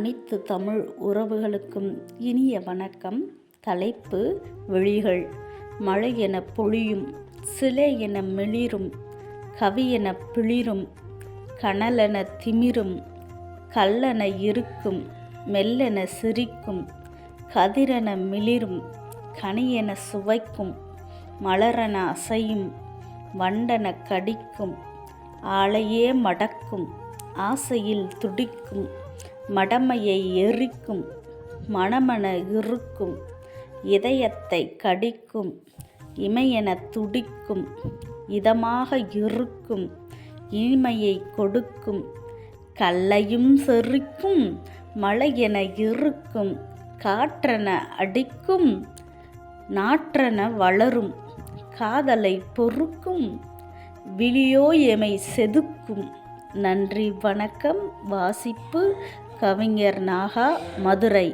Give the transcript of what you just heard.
அனைத்து தமிழ் உறவுகளுக்கும் இனிய வணக்கம். தலைப்பு: விழிகள். மழை என பொழியும், சிலை என மிளிரும், கவியென பிளிரும், கனலென திமிரும், கல்லென இருக்கும், மெல்லென சிரிக்கும், கதிரென மிளிரும், கனியென சுவைக்கும், மலரென அசையும், வண்டென கடிக்கும், ஆளையே மடக்கும், ஆசையில் துடிக்கும், மடமையை எரிக்கும், மனமென இருக்கும், இதயத்தை கடிக்கும், இமையென துடிக்கும், இதமாக இருக்கும், இனிமையை கொடுக்கும், கல்லையும் செரிக்கும், மழையென இருக்கும், காற்றென அடிக்கும், நாற்றென வளரும், காதலை பொறுக்கும், விழியோ எமை செதுக்கும். நன்றி, வணக்கம். வாசிப்பு: கவிஞர் நாகா, மதுரை.